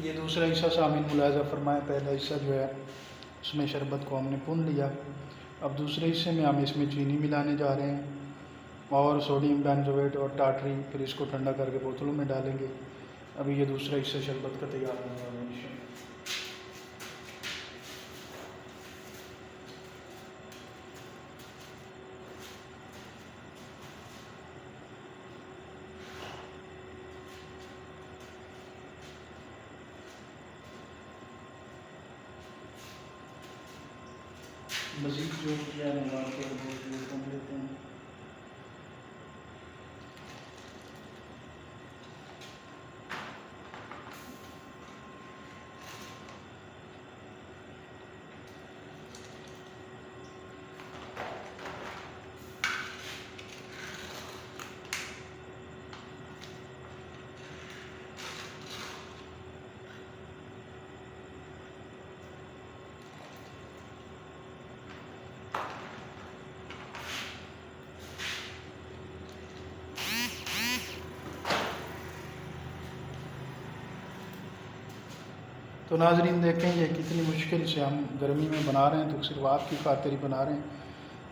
ये दूसरा हिस्सा शामिल मुलाज़ा फरमाएँ। पहला हिस्सा जो है उसमें शरबत को हमने भून लिया। अब दूसरे हिस्से में हम इसमें चीनी मिलाने जा रहे हैं और सोडियम बेंजोएट और टाटरी, फिर इसको ठंडा करके बोतलों में डालेंगे। अभी ये दूसरा हिस्सा शरबत का तैयार होने वाला है। मज़ीद जो है लेते हैं। तो नाज़रीन देखें ये कितनी मुश्किल से हम गर्मी में बना रहे हैं, तो सिर्फ आपकी खातिर ही बना रहे हैं।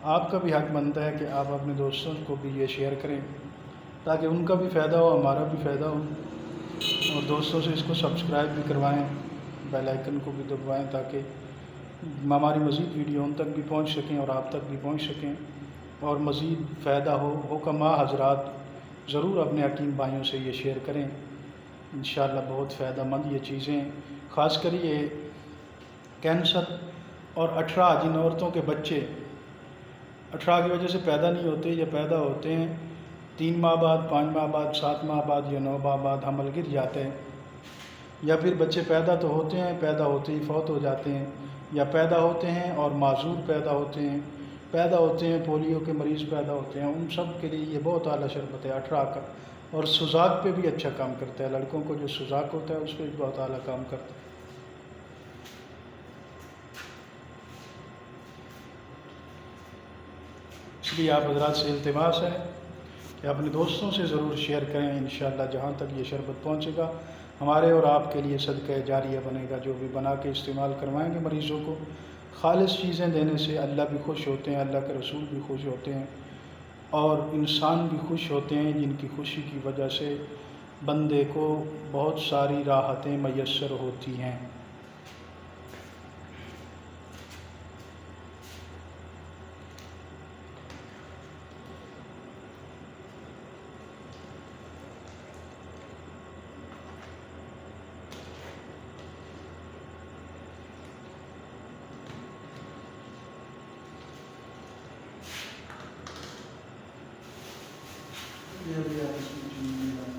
आपका भी हक बनता है कि आप अपने दोस्तों को भी ये शेयर करें ताकि उनका भी फ़ायदा हो, हमारा भी फ़ायदा हो। और दोस्तों से इसको सब्सक्राइब भी करवाएं, बेल आइकन को भी दबाएं ताकि हमारी मज़ीद वीडियो उन तक भी पहुंच सकें और आप तक भी पहुंच सकें और मज़ीद फ़ायदा हो। हुक्मा हज़रात ज़रूर अपने हकीम भाइयों से ये शेयर करें, इंशाअल्लाह बहुत फ़ायदेमंद ये चीज़ें। ख़ासकर ये कैंसर और 18 जिन औरतों के बच्चे 18 की वजह से पैदा नहीं होते, या पैदा होते हैं 3 माह बाद, 5 माह बाद, 7 माह बाद या 9 माह बाद हमल गिर जाते हैं, या फिर बच्चे पैदा तो होते हैं, पैदा होते ही फौत हो जाते हैं, या पैदा होते हैं और माजूर पैदा होते हैं, पैदा होते हैं पोलियो के मरीज़ पैदा होते हैं। उन सब के लिए ये बहुत आला शरबत है 18 का। और सुजाक पे भी अच्छा काम करता है, लड़कों को जो सुजाक होता है उस पर भी बहुत आला काम करता है। इसलिए आप हज़रात से इल्तिमास है कि अपने दोस्तों से ज़रूर शेयर करें। इंशाअल्लाह जहाँ तक ये शरबत पहुँचेगा हमारे और आपके लिए सदका जारिया बनेगा। जो भी बना के इस्तेमाल करवाएंगे मरीज़ों को, खालिस चीज़ें देने से अल्लाह भी खुश होते हैं, अल्लाह के रसूल भी खुश होते हैं और इंसान भी खुश होते हैं, जिनकी खुशी की वजह से बंदे को बहुत सारी राहतें मैसर होती हैं। ये भी आप इसमें चीनी मिलाएं।